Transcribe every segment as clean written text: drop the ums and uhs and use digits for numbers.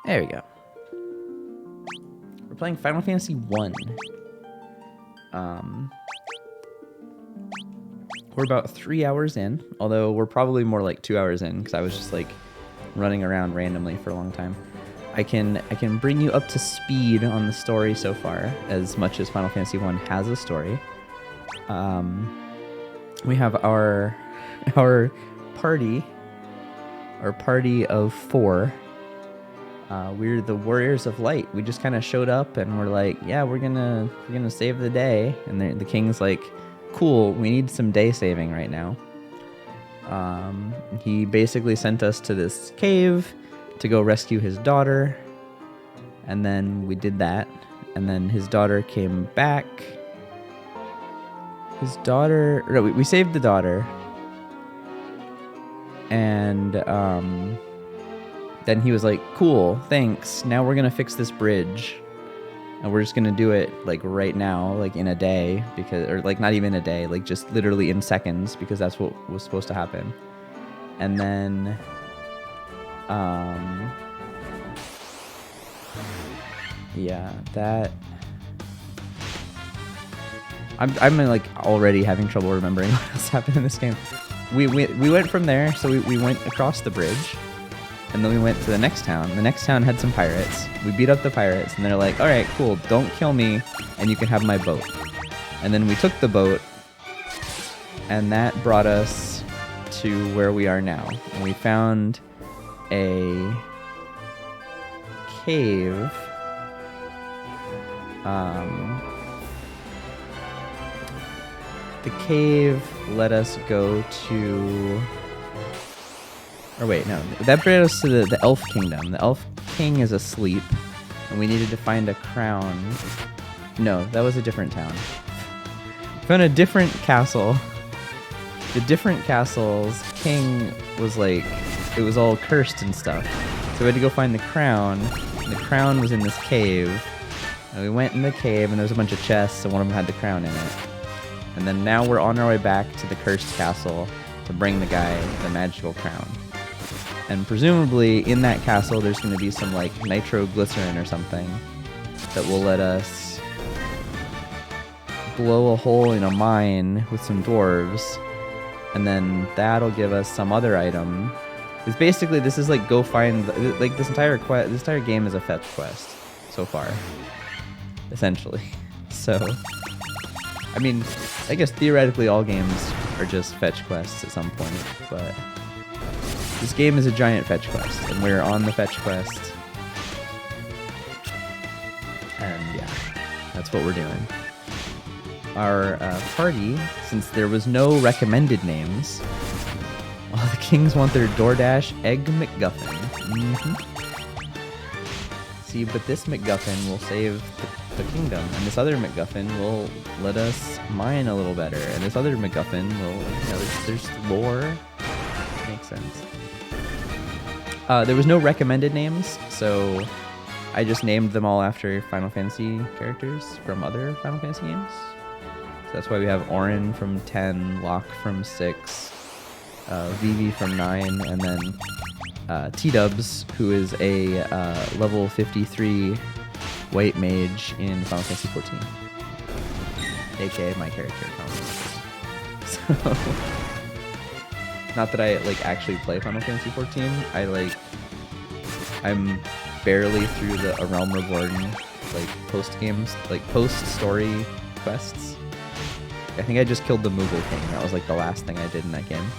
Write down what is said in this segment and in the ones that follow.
There we go. We're playing Final Fantasy 1. We're about 3 hours in, although we're probably more like 2 hours in because I was just like running around randomly for a long time. I can bring you up to speed on the story so far, as much as Final Fantasy 1 has a story. We have our party of 4. We're the Warriors of Light. We just kind of showed up and we're like, yeah, we're gonna save the day. And the king's like, cool, we need some day saving right now. He basically sent us to this cave to go rescue his daughter. And then we did that. And then his daughter came back. We saved the daughter. And then he was like, cool, thanks. Now we're going to fix this bridge. And we're just going to do it like right now, like in a day, or like not even a day, like just literally in seconds, because that's what was supposed to happen. And then yeah, that I'm like already having trouble remembering what else happened in this game. We went from there, so we went across the bridge. And then we went to the next town. The next town had some pirates. We beat up the pirates, and they're like, all right, cool, don't kill me, and you can have my boat. And then we took the boat, and that brought us to where we are now. And we found a cave. The cave let us go to... Or wait, no. That brought us to the Elf Kingdom. The Elf King is asleep, and we needed to find a crown. No, that was a different town. Found a different castle. The different castle's king was like, it was all cursed and stuff. So we had to go find the crown. And the crown was in this cave. And we went in the cave, and there was a bunch of chests, and one of them had the crown in it. And then now we're on our way back to the cursed castle to bring the guy the magical crown. And presumably in that castle there's going to be some like nitroglycerin or something that will let us blow a hole in a mine with some dwarves, and then that'll give us some other item. It's basically, this is like go find, like this entire game is a fetch quest so far, essentially. So I mean, I guess theoretically all games are just fetch quests at some point, but this game is a giant fetch quest, and we're on the fetch quest. And yeah, that's what we're doing. Our party, since there was no recommended names, all the kings want their DoorDash Egg McGuffin. See, but this McGuffin will save the kingdom, and this other McGuffin will let us mine a little better, and this other McGuffin will, there's lore. Makes sense. There was no recommended names, so I just named them all after Final Fantasy characters from other Final Fantasy games. So that's why we have Auron from 10, Locke from 6, Vivi from 9, and then T-Dubs, who is a level 53 white mage in Final Fantasy 14. AKA my character in Final Fantasy 14. So... Not that I like actually play Final Fantasy 14. I'm barely through the A Realm Reborn like post-story quests. I think I just killed the Moogle King. That was like the last thing I did in that game.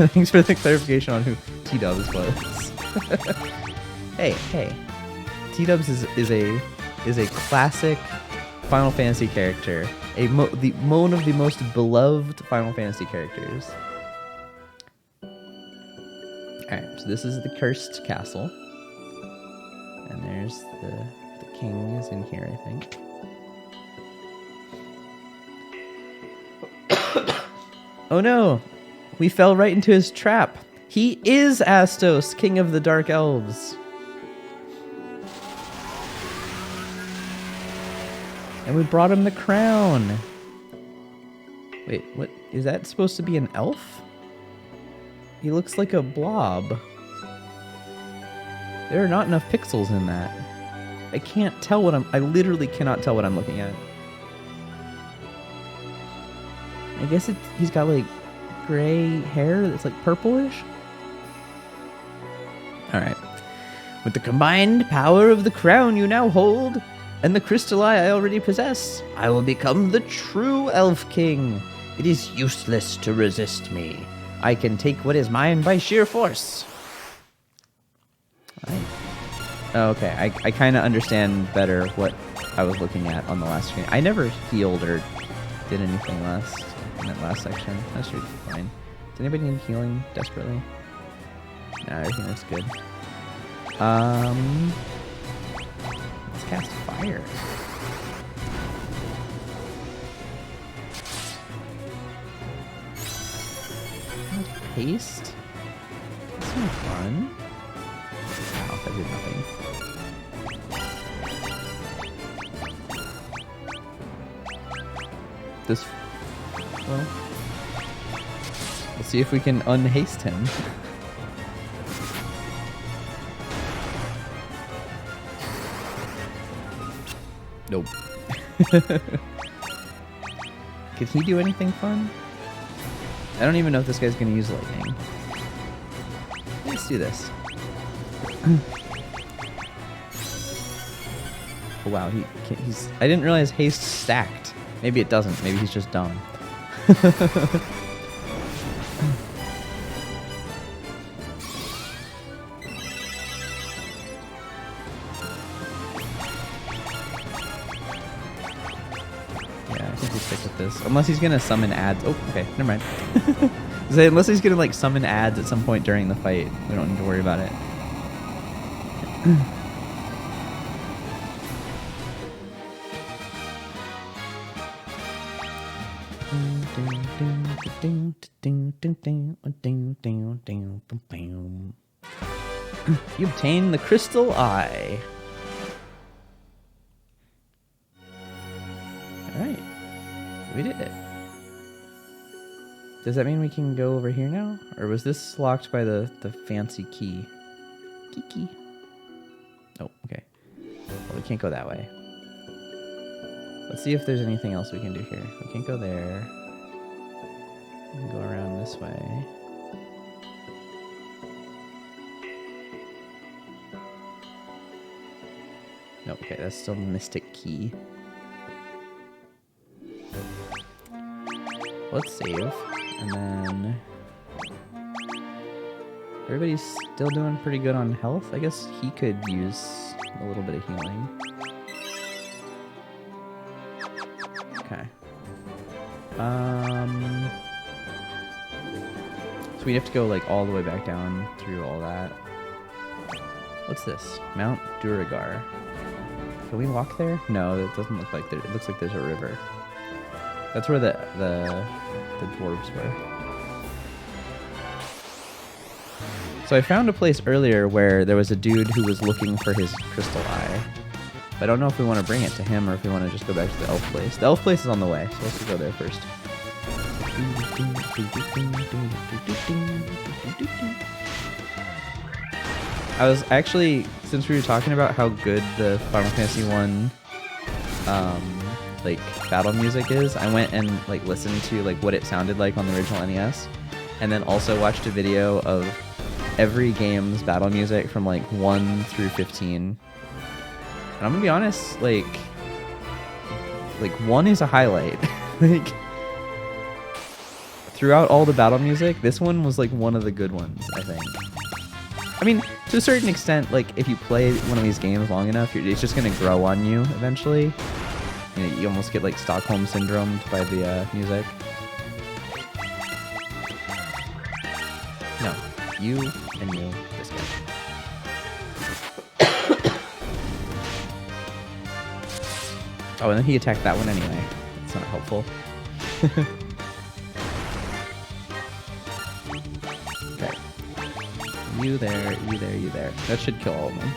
Thanks for the clarification on who T-Dubs was. Hey. T-Dubs is a classic Final Fantasy character. One of the most beloved Final Fantasy characters. Alright, so this is the cursed castle. And there's the king is in here, I think. Oh no! We fell right into his trap. He is Astos, king of the Dark Elves. And we brought him the crown. Wait, what? Is that supposed to be an elf? He looks like a blob. There are not enough pixels in that. I can't tell what I literally cannot tell what I'm looking at. I guess he's got like gray hair that's like purplish. Alright. With the combined power of the crown you now hold, and the crystal eye I already possess, I will become the true Elf King. It is useless to resist me. I can take what is mine by sheer force. Okay, I kind of understand better what I was looking at on the last screen. I never healed or did anything in that last section. That should be fine. Does anybody need healing desperately? No, everything looks good. Let's cast fire. Haste? That's no fun. Wow, that did nothing. This... Well... Let's see if we can unhaste him. Nope. Could he do anything fun? I don't even know if this guy's gonna use lightning. Let's do this. Oh wow, he's... I didn't realize haste stacked. Maybe it doesn't. Maybe he's just dumb. This. Unless he's gonna summon ads. Oh, okay, never mind. Unless he's gonna like summon ads at some point during the fight, we don't need to worry about it. You obtain the crystal eye. All right. We did it. Does that mean we can go over here now? Or was this locked by the fancy key? Key. Oh, okay. Well, we can't go that way. Let's see if there's anything else we can do here. We can't go there. We can go around this way. No, okay, that's still Mystic Key. Let's save, and then everybody's still doing pretty good on health. I guess he could use a little bit of healing. Okay. So we have to go like all the way back down through all that. What's this? Mount Duergar. Can we walk there? No, it doesn't look like there. It looks like there's a river. That's where the dwarves were. So I found a place earlier where there was a dude who was looking for his crystal eye. But I don't know if we want to bring it to him or if we want to just go back to the elf place. The elf place is on the way, so let's go there first. I was actually, since we were talking about how good the Final Fantasy 1 like battle music is, I went and like listened to like what it sounded like on the original NES, and then also watched a video of every game's battle music from like 1 through 15. And I'm gonna be honest, like 1 is a highlight. Like throughout all the battle music, this one was like one of the good ones, I think. I mean, to a certain extent, like if you play one of these games long enough, it's just gonna grow on you eventually. You almost get like Stockholm syndromed by the music. No, you and you, this guy. Oh, and then he attacked that one anyway. That's not helpful. Okay. You there, you there, you there. That should kill all of them.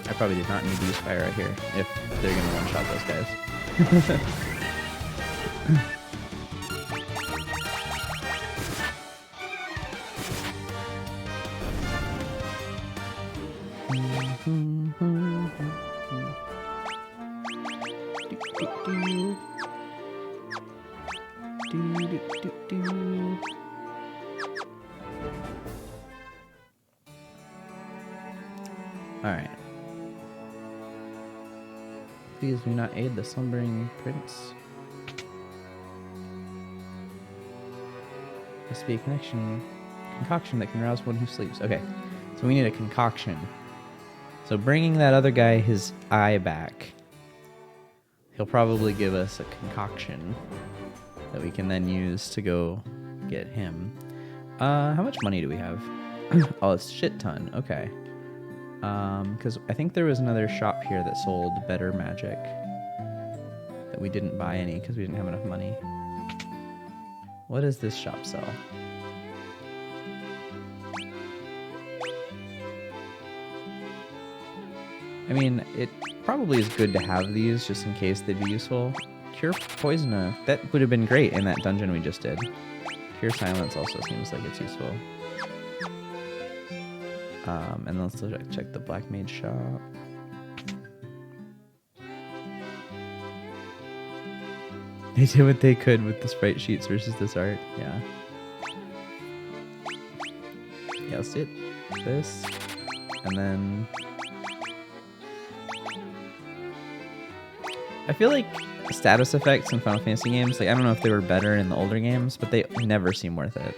I probably did not need to use fire right here if they're gonna one-shot those guys. Alright. Please do not aid the slumbering prince. Must be a concoction that can rouse one who sleeps. Okay, so we need a concoction. So bringing that other guy his eye back, he'll probably give us a concoction that we can then use to go get him. How much money do we have? Oh, it's shit ton. Okay. Because I think there was another shop here that sold better magic that we didn't buy any because we didn't have enough money. What does this shop sell? I mean, it probably is good to have these just in case they'd be useful. Cure Poison, that would have been great in that dungeon we just did. Cure Silence also seems like it's useful. And let's check the Black Mage shop. They did what they could with the sprite sheets versus this art. Yeah. Yeah, let's do it. This. And then... I feel like status effects in Final Fantasy games, like I don't know if they were better in the older games, but they never seem worth it.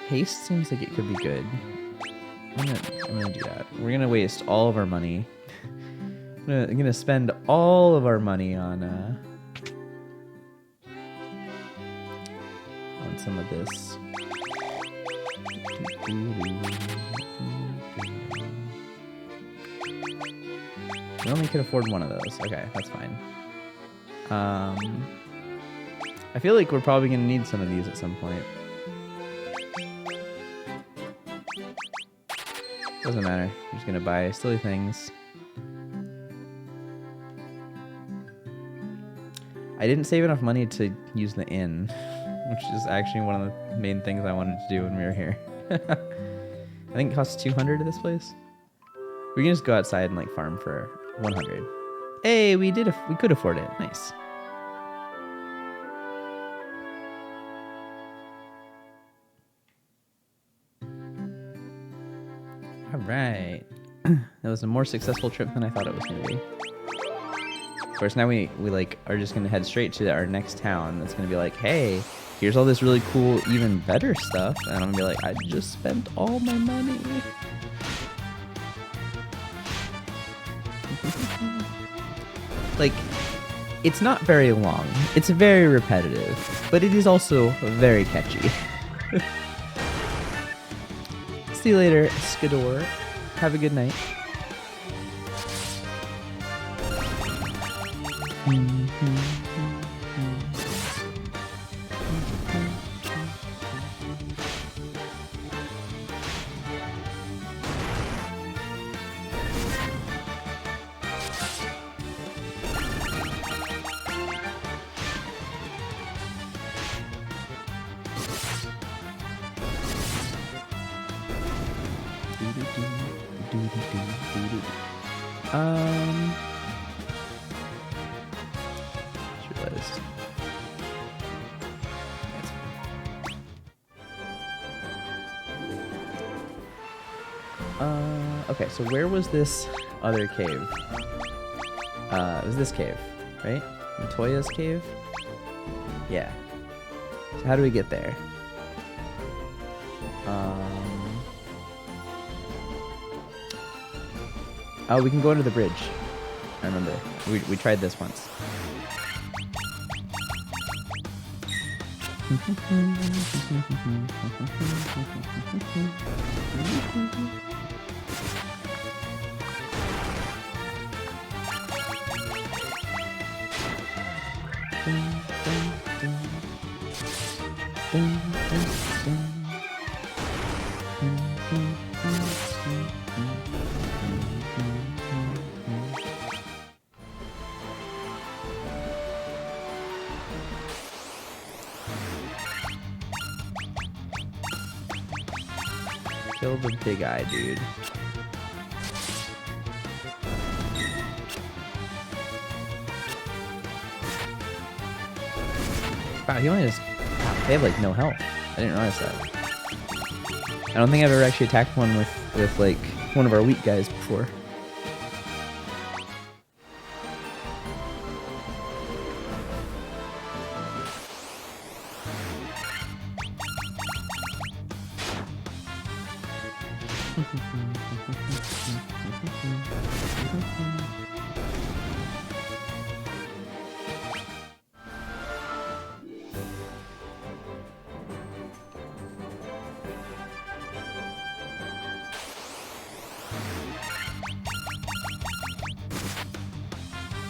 Haste seems like it could be good. I'm gonna do that. We're gonna waste all of our money. I'm gonna spend all of our money on some of this. We only could afford one of those. Okay, that's fine. I feel like we're probably gonna need some of these at some point. Doesn't matter. I'm just gonna buy silly things. I didn't save enough money to use the inn, which is actually one of the main things I wanted to do when we were here. I think it costs 200 at this place. We can just go outside and like farm for 100. Hey, we could afford it. Nice. All right. That was a more successful trip than I thought it was going to be. Of course, now we like are just going to head straight to our next town. That's going to be like, hey, here's all this really cool, even better stuff. And I'm going to be like, I just spent all my money. Like, it's not very long. It's very repetitive, but it is also very catchy. See you later, Skidor. Have a good night. Okay, so where was this other cave? It was this cave, right? Matoya's cave? Yeah. So how do we get there? Oh, we can go under the bridge. I remember. We tried this once. Kill the big eye, dude. Wow, he only has... They have, like, no health. I didn't realize that. I don't think I've ever actually attacked one with like, one of our weak guys before.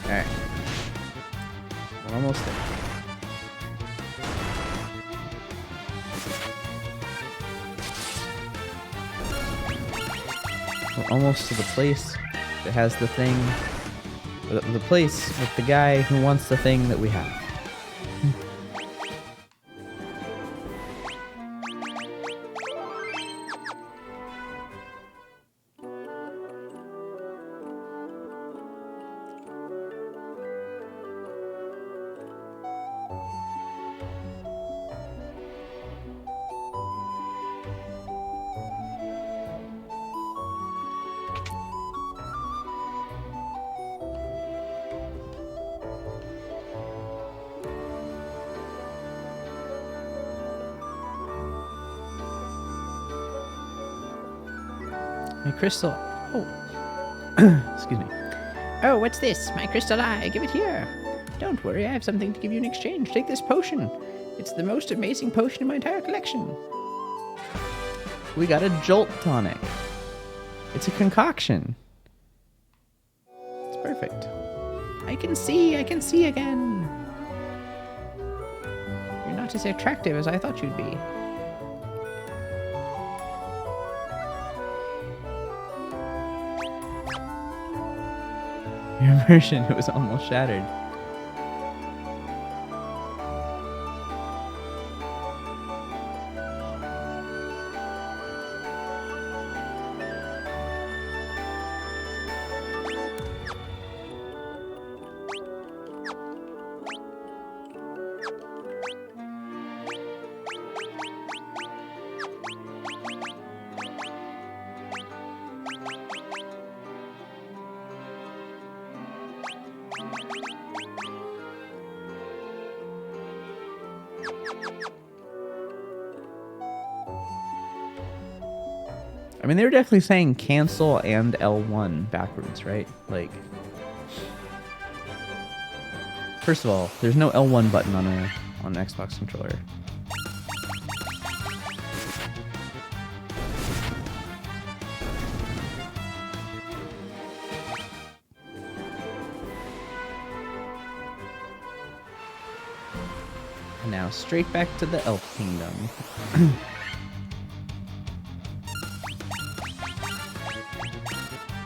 Alright. We're almost there. We're almost to the place that has the thing. The place with the guy who wants the thing that we have. My crystal. Oh. Excuse me. Oh, what's this? My crystal eye. Give it here. Don't worry, I have something to give you in exchange. Take this potion. It's the most amazing potion in my entire collection. We got a jolt tonic. It's a concoction. It's perfect. I can see again. You're not as attractive as I thought you'd be. Your immersion, it was almost shattered. I mean, they were definitely saying cancel and L1 backwards, right? Like, first of all, there's no L1 button on an Xbox controller. And now straight back to the Elf Kingdom.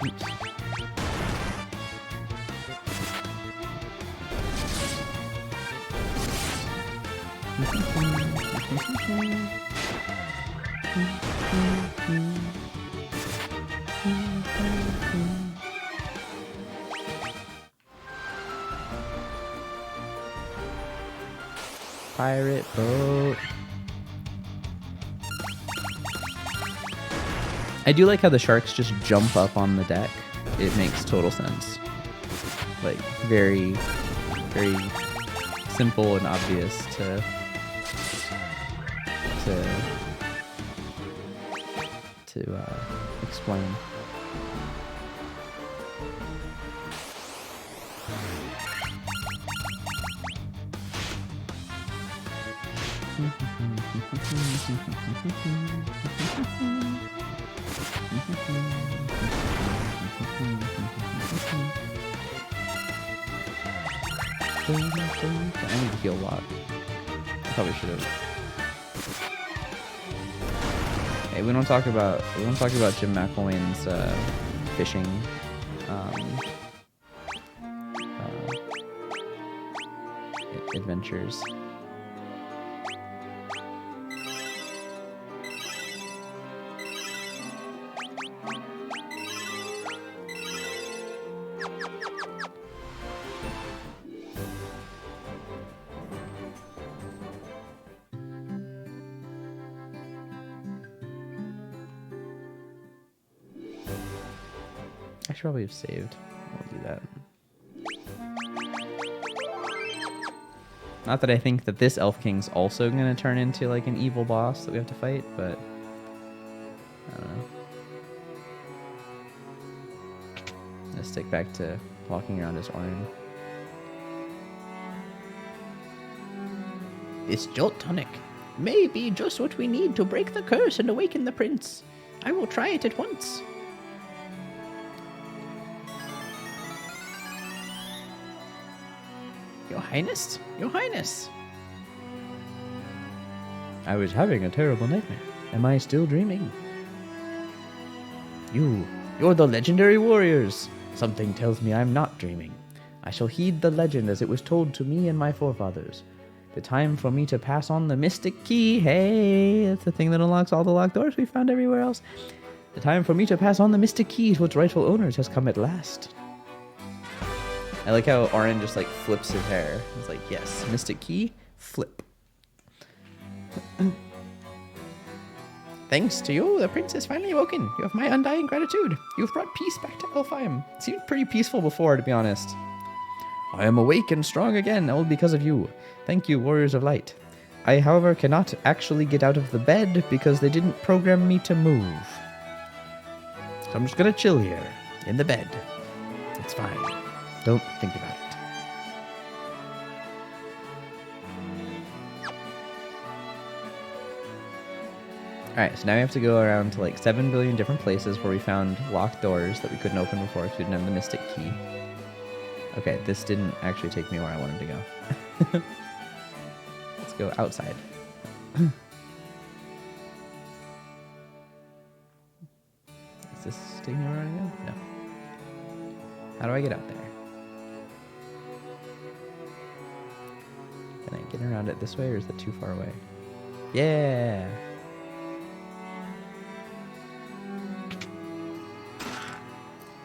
Oops. Pirate boat. I do like how the sharks just jump up on the deck. It makes total sense. Like, very, very simple and obvious to explain. I need to heal a lot. I probably should have. Hey, we don't talk about Jim McElwain's fishing adventures. I should probably have saved. I'll do that. Not that I think that this Elf King's also going to turn into like an evil boss that we have to fight, but I don't know. Let's stick back to walking around as Orin. This Jolt Tonic may be just what we need to break the curse and awaken the prince. I will try it at once. Your Highness? Your Highness! I was having a terrible nightmare. Am I still dreaming? You're the legendary warriors. Something tells me I'm not dreaming. I shall heed the legend as it was told to me and my forefathers. The time for me to pass on the mystic key. Hey, that's the thing that unlocks all the locked doors we found everywhere else. The time for me to pass on the mystic key to its rightful owners has come at last. I like how Orin just like flips his hair. It's like, yes, mystic key, flip. Thanks to you, the prince is finally awoken. You have my undying gratitude. You've brought peace back to Elfheim. It seemed pretty peaceful before, to be honest. I am awake and strong again, all because of you. Thank you, Warriors of Light. I, however, cannot actually get out of the bed because they didn't program me to move. So I'm just gonna chill here, in the bed. It's fine. Don't think about it. Alright, so now we have to go around to like 7 billion different places where we found locked doors that we couldn't open before because we didn't have the mystic key. Okay, this didn't actually take me where I wanted to go. Let's go outside. Is this taking me where I want to go? No. How do I get out there? Can I get around it this way, or is that too far away? Yeah!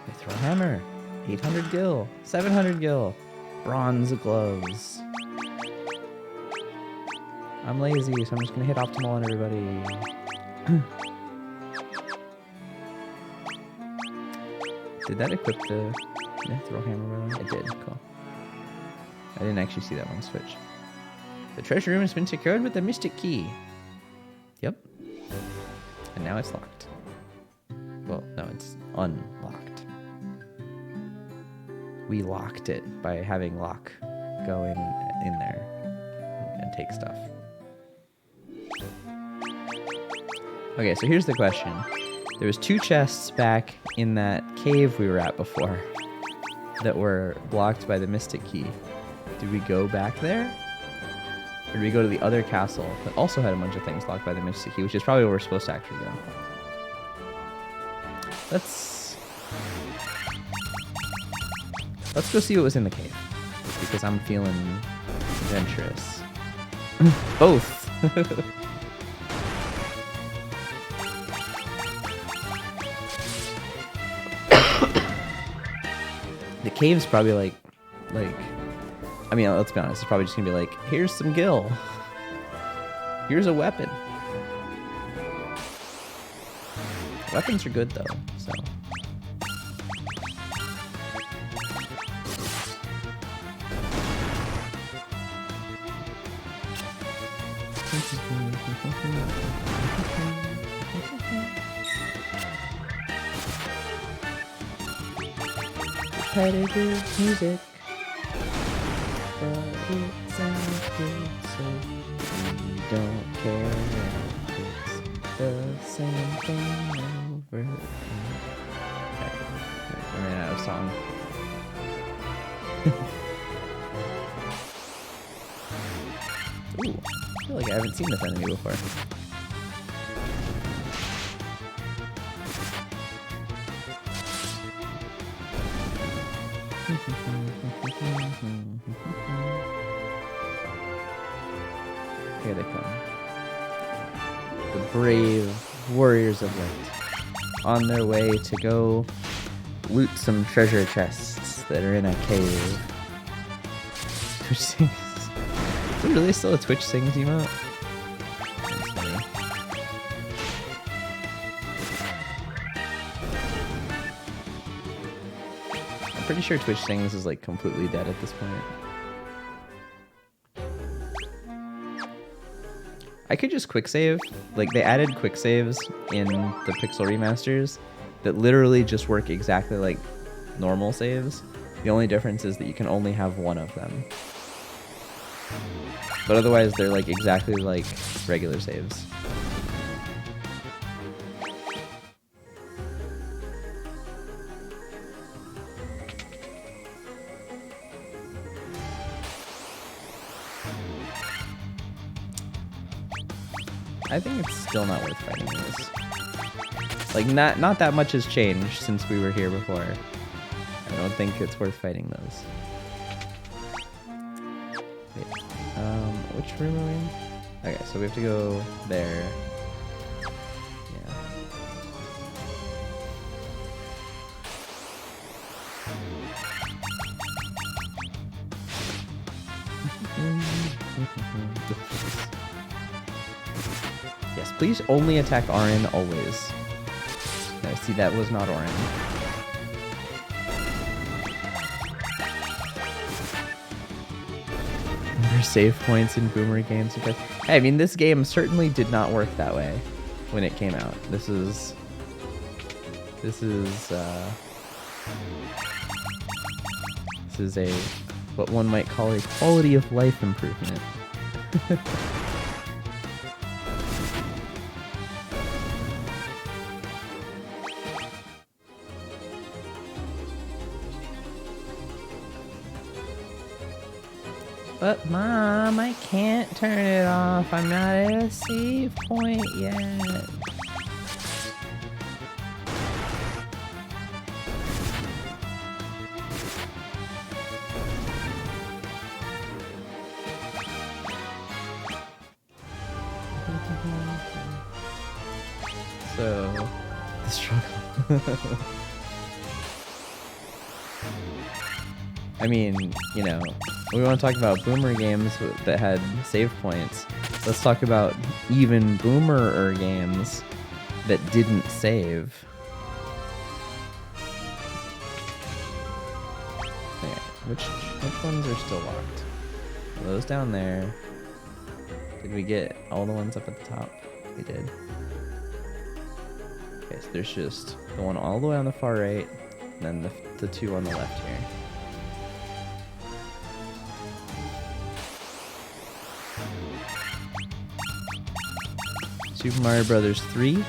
I throw a hammer. 800 gil. 700 gil. Bronze gloves. I'm lazy, so I'm just gonna hit optimal on everybody. Did that equip the throw hammer, by the way? It did. Cool. I didn't actually see that one switch. The treasure room has been secured with the mystic key. Yep. And now it's locked. Well, no, it's unlocked. We locked it by having Locke go in there and take stuff. Okay, so here's the question. There was 2 chests back in that cave we were at before that were blocked by the mystic key. Did we go back there? Or did we go to the other castle that also had a bunch of things locked by the mystic key, which is probably where we're supposed to actually go. Let's go see what was in the cave, because I'm feeling adventurous. Both! The cave's probably like, I mean, let's be honest, it's probably just gonna be like, here's some gil. Here's a weapon. Weapons are good though, so. Repetitive music, but it sounds good, so we don't care if it's the same thing over again. Okay, I ran out of song. Ooh, I feel like I haven't seen this enemy before. The brave warriors of light on their way to go loot some treasure chests that are in a cave. Twitch sings. Is there really still a Twitch sings emote? That's funny. I'm pretty sure Twitch sings is like completely dead at this point. I could just quick save. Like they added quick saves in the Pixel remasters that literally just work exactly like normal saves. The only difference is that you can only have one of them. But otherwise they're like exactly like regular saves. I think it's still not worth fighting these. Like, not that much has changed since we were here before. I don't think it's worth fighting those. Wait, which room are we in? Okay, so we have to go there. Yeah. Yes, please only attack Auron always. No, see, that was not Auron. Remember save points in Boomer games? Hey, I mean, this game certainly did not work that way when it came out. This is a what one might call a quality of life improvement. But Mom, I can't turn it off. I'm not at a save point yet. So, the struggle. I mean, you know, we want to talk about boomer games that had save points. Let's talk about even boomer games that didn't save. Okay, which ones are still locked? Those down there. Did we get all the ones up at the top? We did. Okay, so there's just the one all the way on the far right, and then the two on the left here. Super Mario Brothers 3, didn't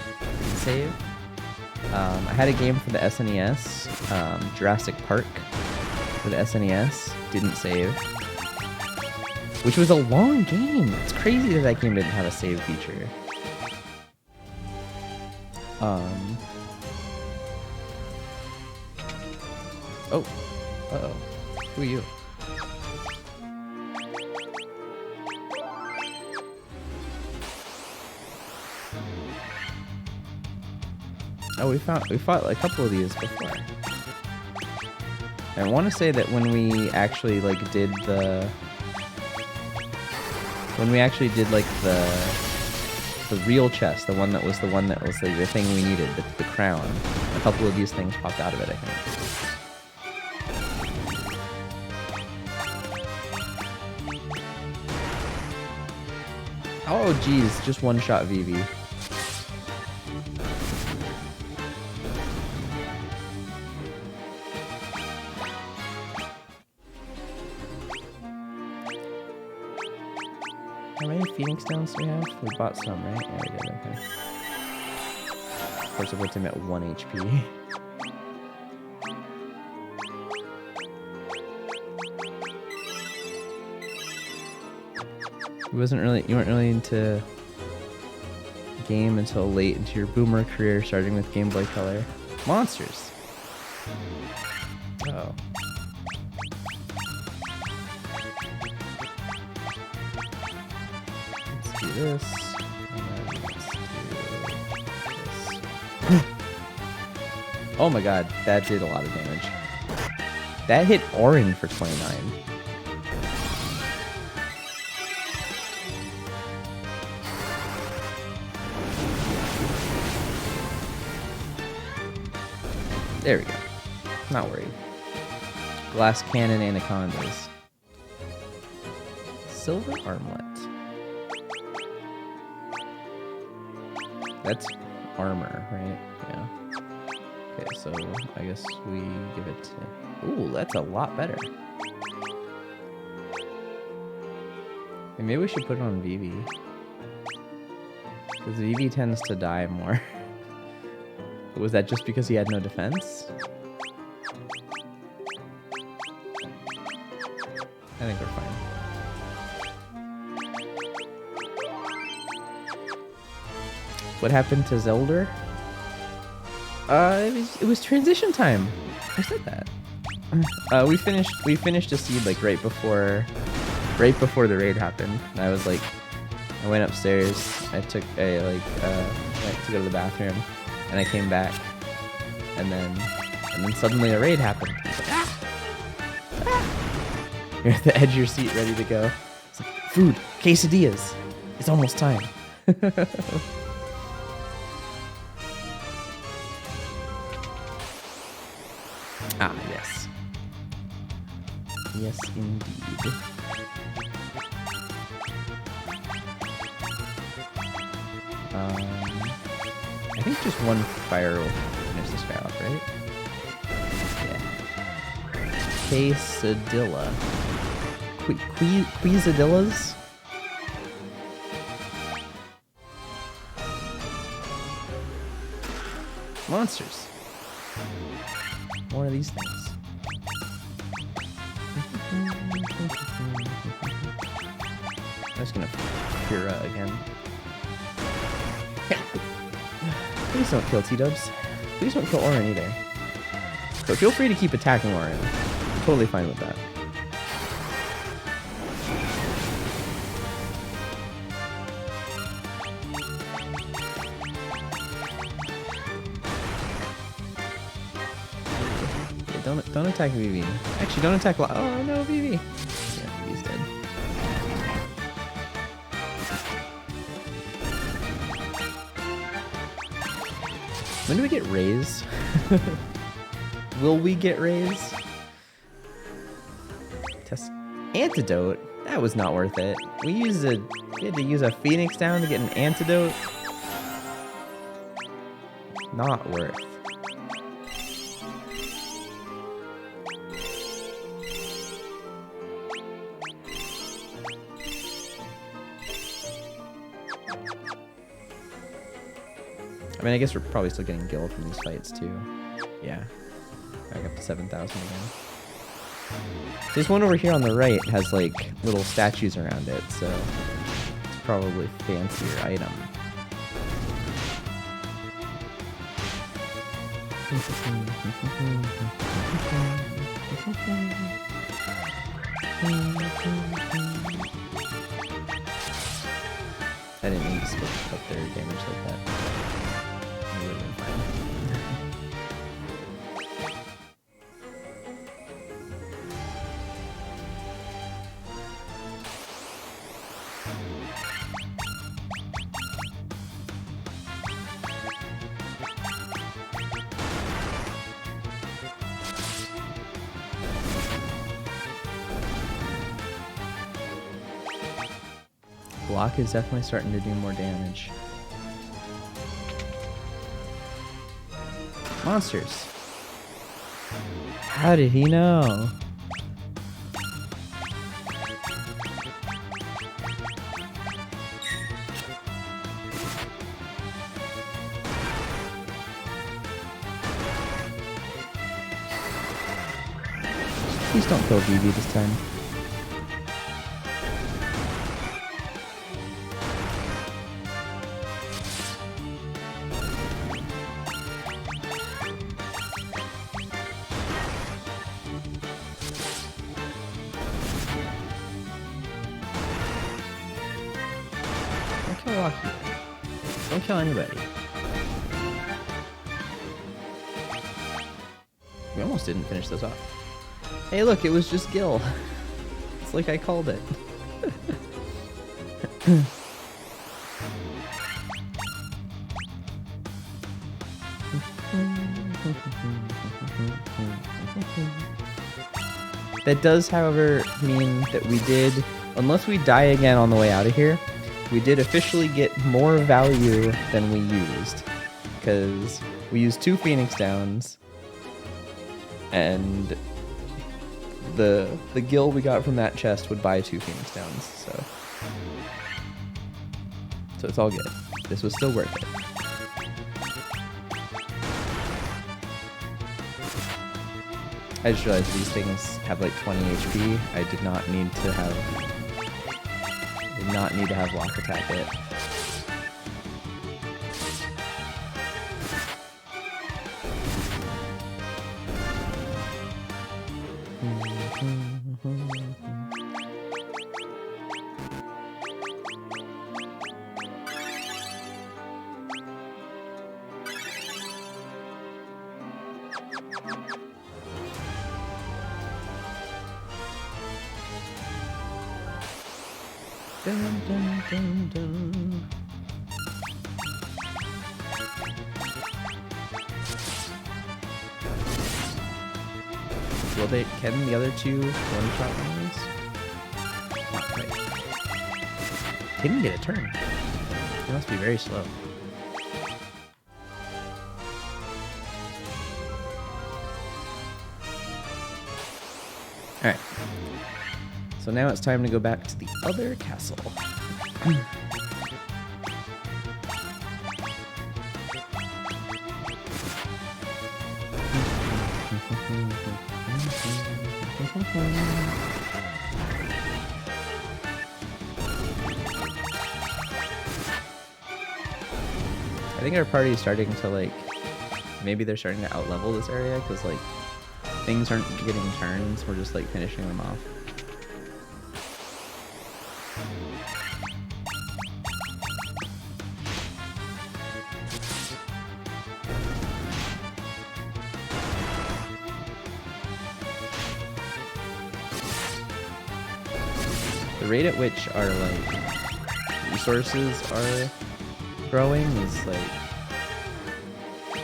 save. I had a game for the SNES, Jurassic Park for the SNES, didn't save. Which was a long game. It's crazy that that game didn't have a save feature. Oh, uh-oh. Who are you? Oh, we fought a couple of these before. I want to say that when we actually did the real chest, the one that was like the thing we needed, the crown. A couple of these things popped out of it, I think. Oh geez, just one shot Vivi. How many Phoenix Downs do we have? We bought some, right? Yeah, we did, okay. Of course, I put him at 1 HP. You weren't really into game until late into your boomer career, starting with Game Boy Color. Monsters! Oh. Let's do this. And then let's do Oh my god, that did a lot of damage. That hit Orin for 29. There we go. Not worried. Glass cannon anacondas. Silver armlet. That's armor, right? Yeah. Okay, so I guess we give it to... Ooh, that's a lot better. And maybe we should put it on Vivi. Because Vivi tends to die more. Was that just because he had no defense? I think we're fine. What happened to Zelda? It was transition time. I said that. We finished a seed like right before the raid happened. And I was like, I went upstairs. I went to go to the bathroom, and I came back, and then suddenly a raid happened. I was like, ah! Ah! You're at the edge of your seat, ready to go. It's like, food, quesadillas. It's almost time. Ah, yes. Yes, indeed. I think just one fire will finish this guy off, right? Yeah. Quesadilla. Quesadillas? Monsters. One of these things. I'm just gonna Fura again. Please don't kill T-dubs. Please don't kill Orin either. So feel free to keep attacking Orin. I'm totally fine with that. Don't attack Vivi. Actually, don't attack oh no, Vivi. Yeah, Vivi's dead. When do we get Rays? Will we get Rays? Test antidote? That was not worth it. We had to use a Phoenix down to get an antidote. Not worth. I mean, I guess we're probably still getting gil from these fights, too. Yeah. Back up to 7,000 again. So this one over here on the right has, like, little statues around it, so it's probably a fancier item. I didn't mean to split up their damage like that. It would have been fine. Block is definitely starting to do more damage. Monsters. How did he know? Please don't kill Vivi this time. Don't kill anybody. We almost didn't finish this off. Hey, look, it was just Gil. It's like I called it. That does, however, mean that we did, unless we die again on the way out of here, we did officially get more value than we used. Because we used 2 Phoenix Downs, and the gil we got from that chest would buy 2 Phoenix Downs, so it's all good. This was still worth it. I just realized these things have like 20 HP. I did not need to have lock attack it. Dun, dun, dun, dun. Can the other 2 one-shot runners? Not quite. Didn't get a turn. They must be very slow. Alright. So now it's time to go back to the other castle. I think our party is starting to, like, maybe they're starting to outlevel this area because, like, things aren't getting turns. We're just, like, finishing them off. The rate at which our, like, resources are growing is, like,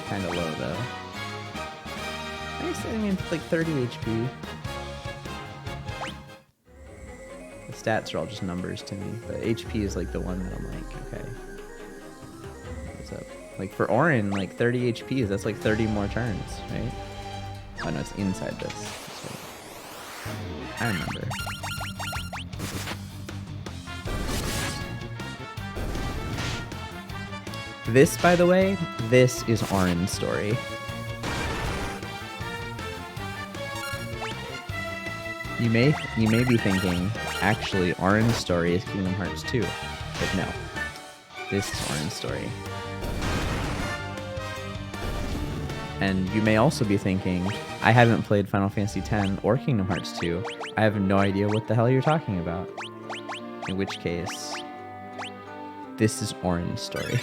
kind of low, though. I mean, it's like 30 HP. The stats are all just numbers to me, but HP is, like, the one that I'm like, okay. What's up? Like, for Orin, like, 30 HP, that's like 30 more turns, right? Oh, no, it's inside this. That's right. I remember. This, by the way, this is Orin's story. You may be thinking, actually, Orin's story is Kingdom Hearts 2. But no. This is Orin's story. And you may also be thinking, I haven't played Final Fantasy X or Kingdom Hearts 2. I have no idea what the hell you're talking about. In which case, this is Orin's story.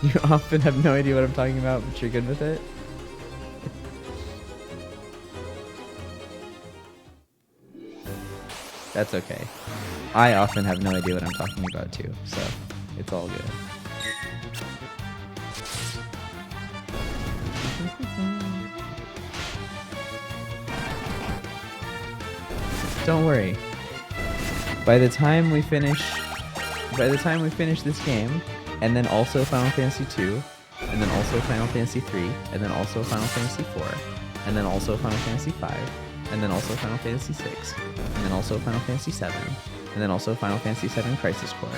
You often have no idea what I'm talking about, but you're good with it? That's okay. I often have no idea what I'm talking about too, so it's all good. Don't worry. By the time we finish this game, and then also Final Fantasy 2, and then also Final Fantasy 3, and then also Final Fantasy 4, and then also Final Fantasy 5, and then also Final Fantasy 6, and then also Final Fantasy 7, and then also Final Fantasy 7 Crisis Core,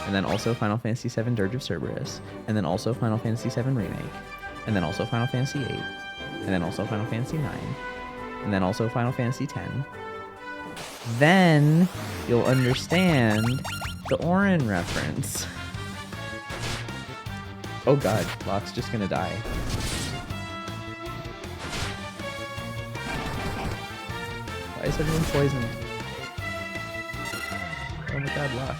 and then also Final Fantasy 7 Dirge of Cerberus, and then also Final Fantasy 7 Remake, and then also Final Fantasy 8, and then also Final Fantasy 9, and then also Final Fantasy 10. Then you'll understand the Orin reference. Oh god, Locke's just gonna die. Why is everyone poisoned? Oh my god, Locke.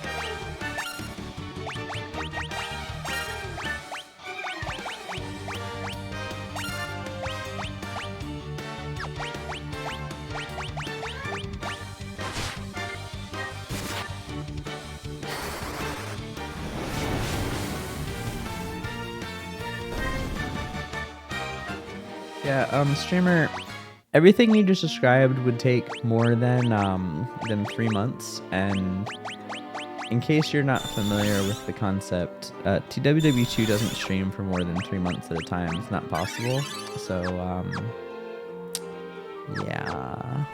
Yeah, streamer, everything you just described would take more than 3 months, and in case you're not familiar with the concept, TWW2 doesn't stream for more than 3 months at a time. It's not possible. So, yeah.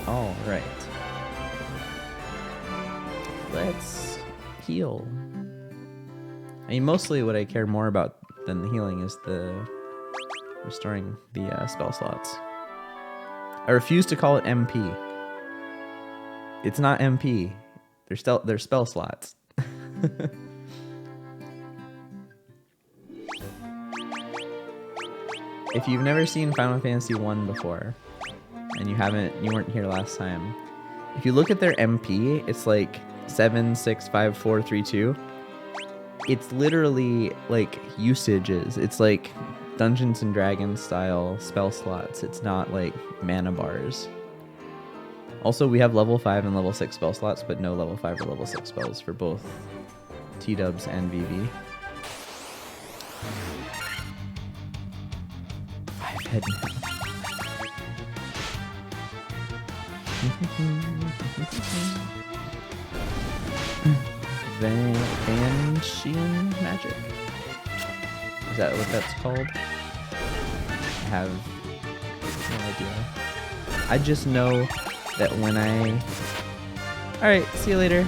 All right. Let's heal. I mean, mostly what I care more about than the healing is the restoring the spell slots. I refuse to call it MP. It's not MP. They're spell slots. If you've never seen Final Fantasy 1 before, and you weren't here last time, if you look at their MP, it's like 7, 6, 5, 4, 3, 2. It's literally like usages. It's like Dungeons and Dragons style spell slots. It's not like mana bars. Also, we have level 5 and level 6 spell slots, but no level 5 or level 6 spells for both T-dubs and VV. 5 head now. Vanshian magic? Is that what that's called? I have no idea. I just know that when I... Alright, see you later,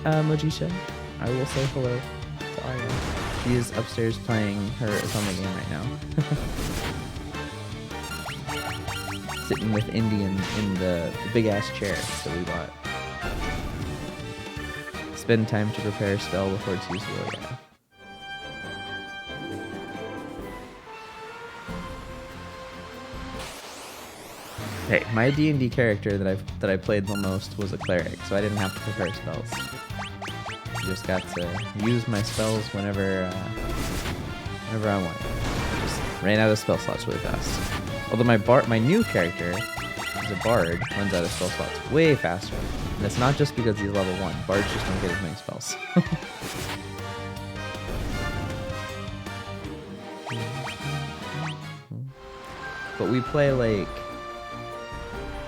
Mojisha. I will say hello to Aya. She is upstairs playing her Atoma game right now. Sitting with Indian in the big-ass chair that we bought. Spend time to prepare a spell before it's useful, yeah. Hey, my D&D character that I played the most was a cleric, so I didn't have to prepare spells. I just got to use my spells whenever I wanted. I just ran out of spell slots really fast. Although my new character is a bard, runs out of spell slots way faster. And it's not just because he's level 1. Bards just don't get as many spells. But we play like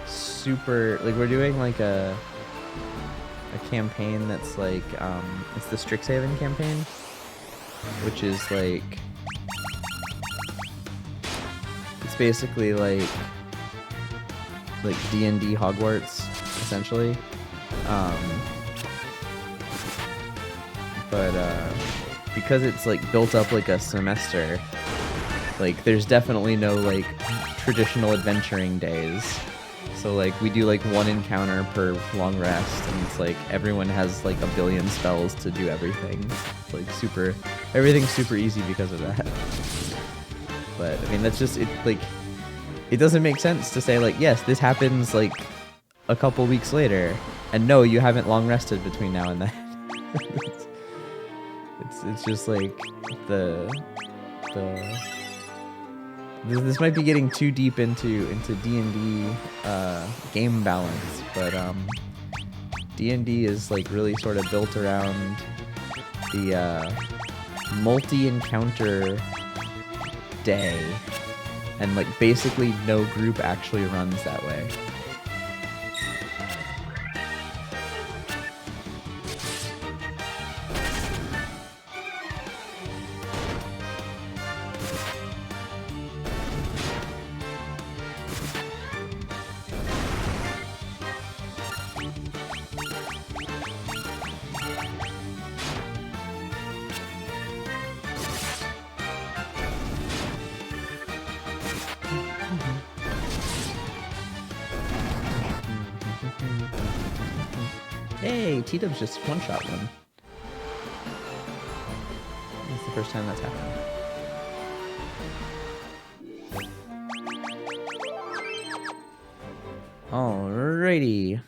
super, like we're doing like a campaign that's like it's the Strixhaven campaign, which is like, it's basically like D&D Hogwarts essentially, but because it's like built up like a semester, like there's definitely no like traditional adventuring days. So like we do like one encounter per long rest, and it's like everyone has like a billion spells to do everything. It's like everything's super easy because of that. But I mean, that's just it. Like, it doesn't make sense to say like, yes, this happens like a couple weeks later, and no, you haven't long rested between now and then. it's just like this might be getting too deep into D&D game balance, but D&D is like really sort of built around the multi-encounter day, and like basically no group actually runs that way. Hey, T-Dub's just one-shot one. That's the first time that's happened. Alrighty.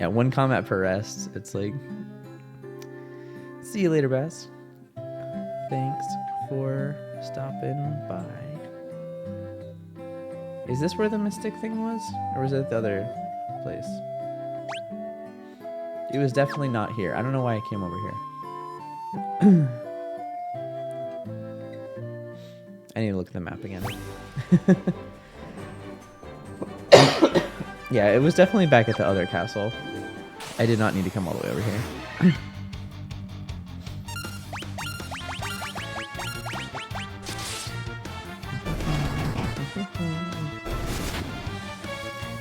Yeah, one combat per rest. It's like, see you later, Bass. Thanks for stopping by. Is this where the mystic thing was? Or was it the other place? It was definitely not here. I don't know why I came over here. I need to look at the map again. Yeah, it was definitely back at the other castle. I did not need to come all the way over here.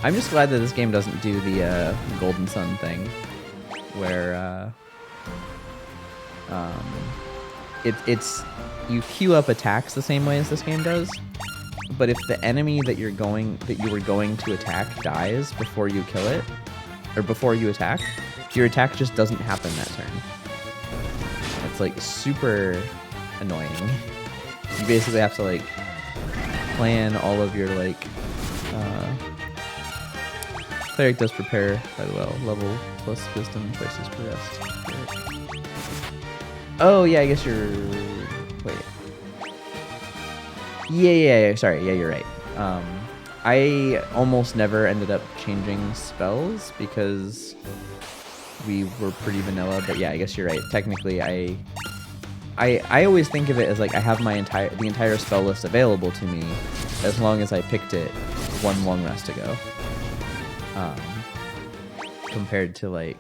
I'm just glad that this game doesn't do the Golden Sun thing, where it's you queue up attacks the same way as this game does, but if the enemy that you were going to attack dies before you kill it, or before you attack, your attack just doesn't happen that turn. It's like super annoying. You basically have to like plan all of your like cleric does prepare by the well, level plus wisdom choices per rest. Oh yeah, I guess you're wait. Yeah, sorry, yeah, you're right. I almost never ended up changing spells because we were pretty vanilla, but yeah, I guess you're right. Technically, I always think of it as like I have the entire spell list available to me as long as I picked it one long rest ago. Compared to like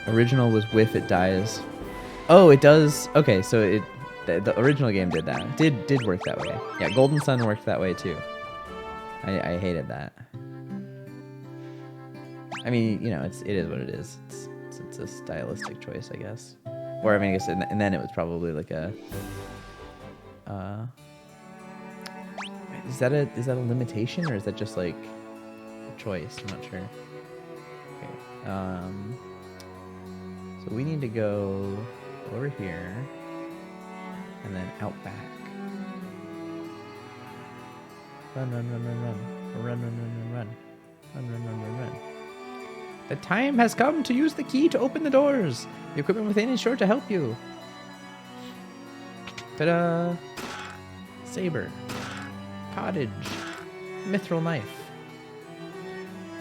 original was with it dies. Oh, it does. Okay, so the original game did that. Did work that way. Yeah, Golden Sun worked that way too. I hated that. I mean, you know, it is what it is. It's a stylistic choice, I guess. Or I mean, I guess, and then it was probably like a. Is that a limitation or is that just like a choice? I'm not sure. Okay. So we need to go over here and then out back. Run. The time has come to use the key to open the doors. The equipment within is sure to help you. Ta-da! Saber. Cottage. Mithril knife.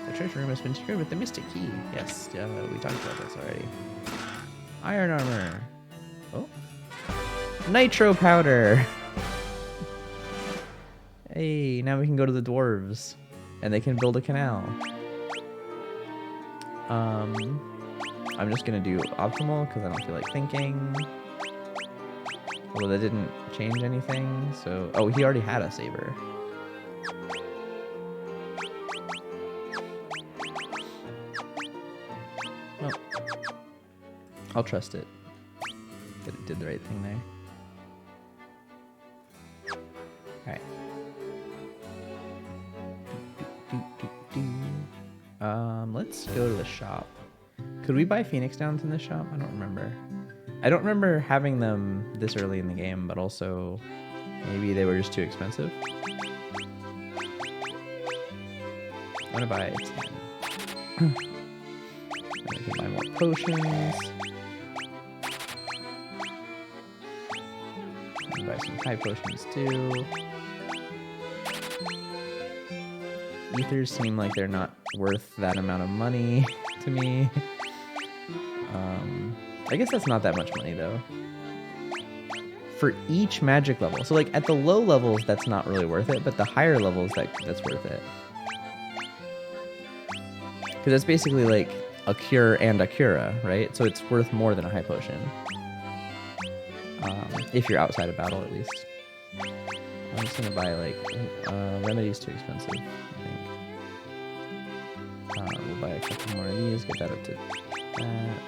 The treasure room has been secured with the mystic key. Yes, we talked about this already. Iron armor. Oh. Nitro powder. Hey, now we can go to the dwarves. And they can build a canal. I'm just gonna do optimal because I don't feel like thinking. Although that didn't change anything, so... Oh, he already had a saber. Well, I'll trust it. That it did the right thing there. Alright. Let's go to the shop. Could we buy Phoenix Downs in this shop? I don't remember. I don't remember having them this early in the game, but also maybe they were just too expensive. I'm gonna buy 10. I can buy more potions. I can buy some high potions too. Ethers seem like they're not worth that amount of money to me. I guess that's not that much money though. For each magic level. So like at the low levels, that's not really worth it, but the higher levels, that's worth it. Because that's basically like a cure and a cura, right? So it's worth more than a high potion. If you're outside of battle at least. I'm just gonna buy like, remedy's too expensive, I think. We'll buy a couple more of these, get that up to that.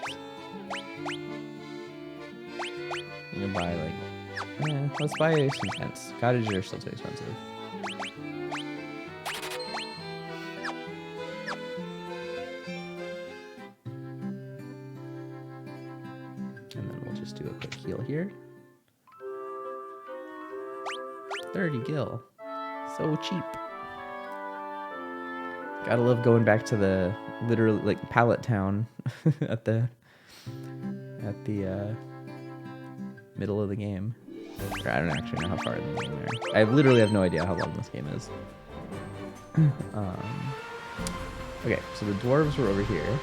We'll buy like, let's buy some tents. Cottages are still too expensive. And then we'll just do a quick heal here. 30 gil. So cheap. Gotta love going back to the literally like pallet town at the middle of the game. Or I don't actually know how far in the game there. I literally have no idea how long this game is. Okay, so the dwarves were over here.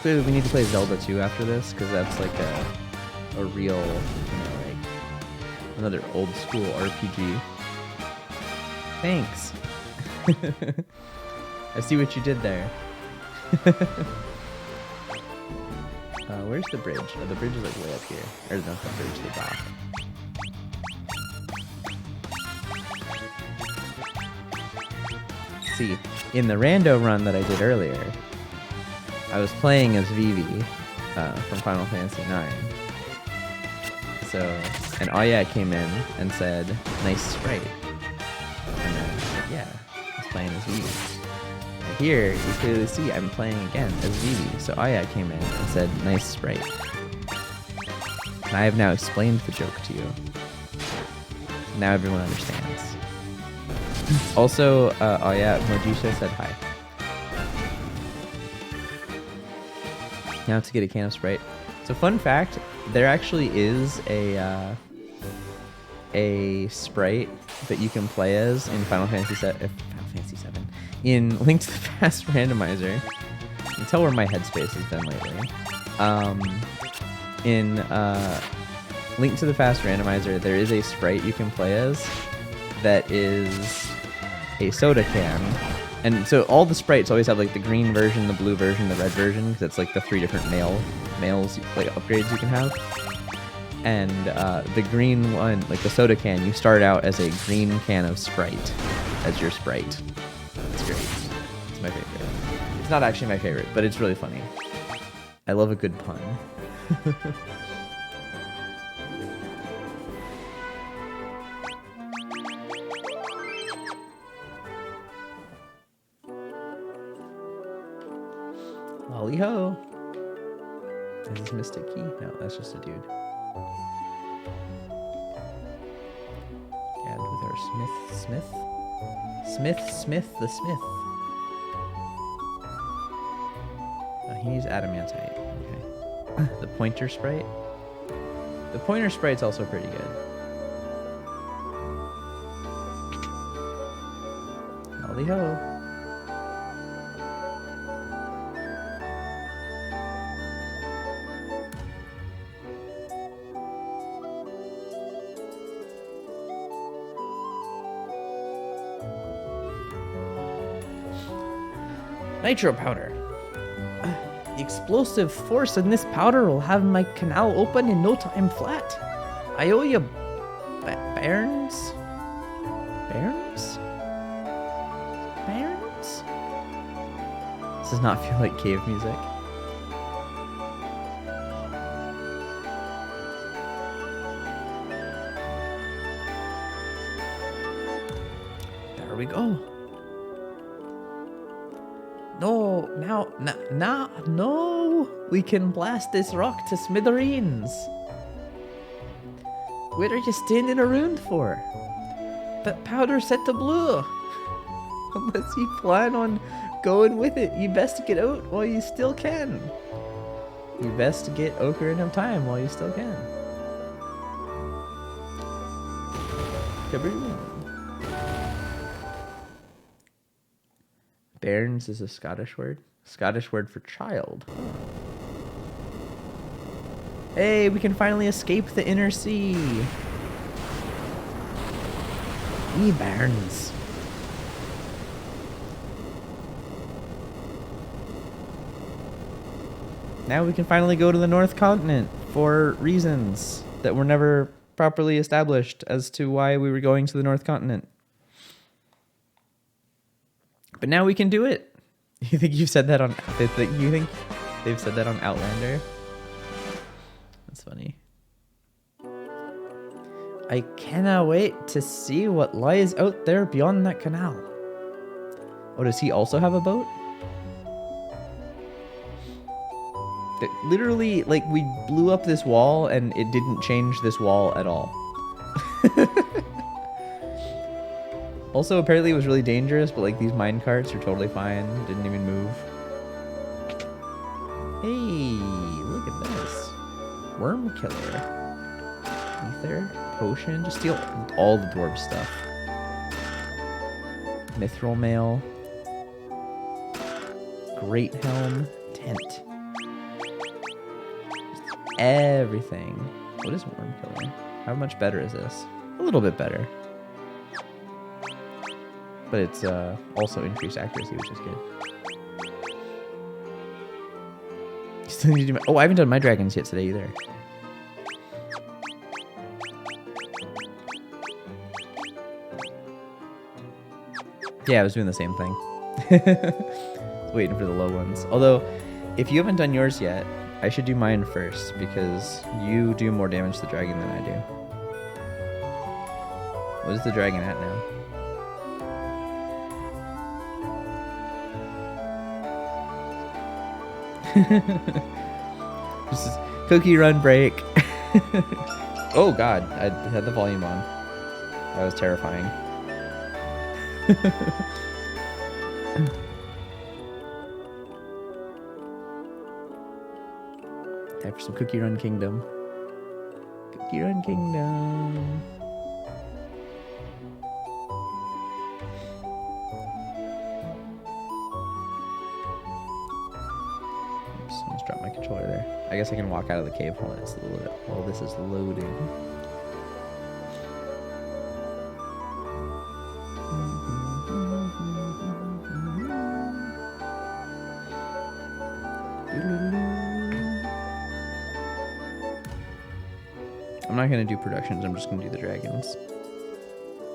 Clearly, we need to play Zelda 2 after this, because that's like a real, you know, like another old school RPG. Thanks. I see what you did there. Where's the bridge? Oh, the bridge is like way up here. Or not the bridge, the dock. See, in the rando run that I did earlier, I was playing as Vivi from Final Fantasy IX. So, and Aya came in and said, "Nice sprite." And then I said, "Yeah, I was playing as Vivi." And here, you clearly see I'm playing again as Vivi. So Aya came in and said, "Nice sprite." And I have now explained the joke to you. Now everyone understands. Also, Aya, Mojisha said hi. Now to get a can of Sprite. So fun fact, there actually is a Sprite that you can play as in Final Fantasy VII. In Link to the Past Randomizer. You can tell where my headspace has been lately. In Link to the Past Randomizer, there is a Sprite you can play as that is a soda can. And so all the sprites always have like the green version, the blue version, the red version, because it's like the 3 different males like upgrades you can have. And the green one, like the soda can, you start out as a green can of Sprite as your Sprite. It's great. It's my favorite. It's not actually my favorite, but it's really funny. I love a good pun. Holly ho! Is this Mystic Key? No, that's just a dude. And with our Smith the Smith. He needs adamantite. Okay. The pointer sprite. The pointer sprite's also pretty good. Holly ho! Nitro powder. The explosive force in this powder will have my canal open in no time flat. I owe you Bairns? Bairns? Bairns? This does not feel like cave music. There we go. No! We can blast this rock to smithereens. What are you standing around for? That powder's set to blue. Unless you plan on going with it, you best get out while you still can. You best get Ocarina of Time while you still can. Kaboom. Bairns is a Scottish word. Scottish word for child. Hey, we can finally escape the inner sea. Wee bairns. Now we can finally go to the North Continent for reasons that were never properly established as to why we were going to the North Continent. But now we can do it. You think you've said that on? You think they've said that on Outlander? That's funny. I cannot wait to see what lies out there beyond that canal. Oh, does he also have a boat? That literally, like, we blew up this wall and it didn't change this wall at all. Also, apparently it was really dangerous, but like these mine carts are totally fine. Didn't even move. Hey, look at this. Worm killer. Ether, potion, just steal all the dwarf stuff. Mithril mail. Great helm. Tent. Just everything. What is worm killer? How much better is this? A little bit better. But it's also increased accuracy, which is good. Still need to do my, oh, I haven't done my dragons yet today either. Yeah, I was doing the same thing. Waiting for the low ones. Although, if you haven't done yours yet, I should do mine first because you do more damage to the dragon than I do. What is the dragon at now? This is cookie run break. Oh god, I had the volume on. That was terrifying. Time for some Cookie Run Kingdom. Cookie Run Kingdom. Almost dropped my controller there. I guess I can walk out of the cave while this is loading. I'm not going to do productions, I'm just going to do the dragons.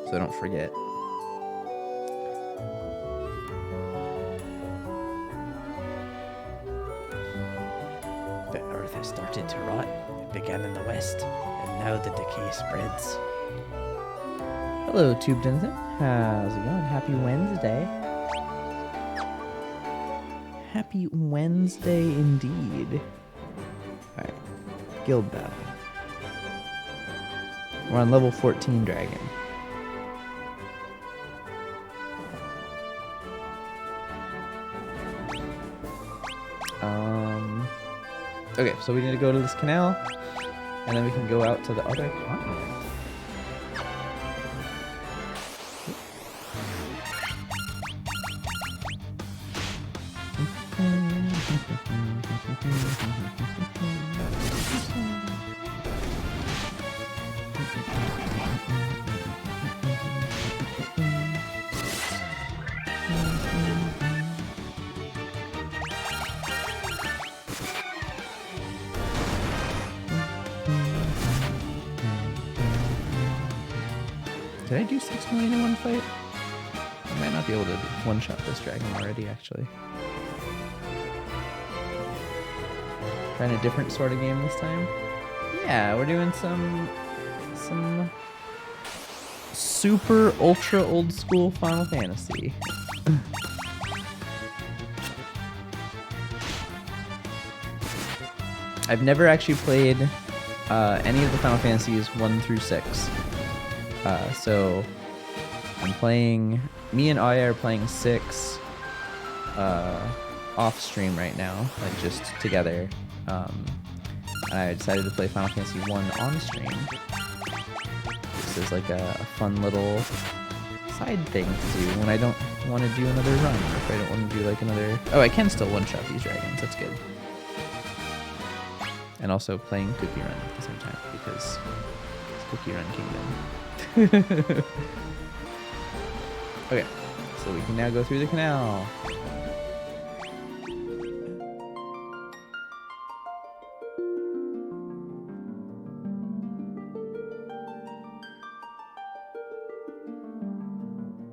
So I don't forget. The earth has started to rot. It began in the west, and now the decay spreads. Hello, Tube Denton. How's it going? Happy Wednesday. Happy Wednesday indeed. Alright. Guild battle. We're on level 14 dragon. Okay, so we need to go to this canal, and then we can go out to the other continent. Did I do 6 million in one fight? I might not be able to one-shot this dragon already, actually. Trying a different sort of game this time? Yeah, we're doing some super ultra old school Final Fantasy. I've never actually played any of the Final Fantasies 1 through 6. So I'm playing, me and Aya are playing 6 off stream right now, like just together. And I decided to play Final Fantasy 1 on stream. This is like a fun little side thing to do when I don't want to do another run, or if I don't want to do like another... Oh, I can still one-shot these dragons, that's good. And also playing Cookie Run at the same time, because it's Cookie Run Kingdom. Okay, so we can now go through the canal.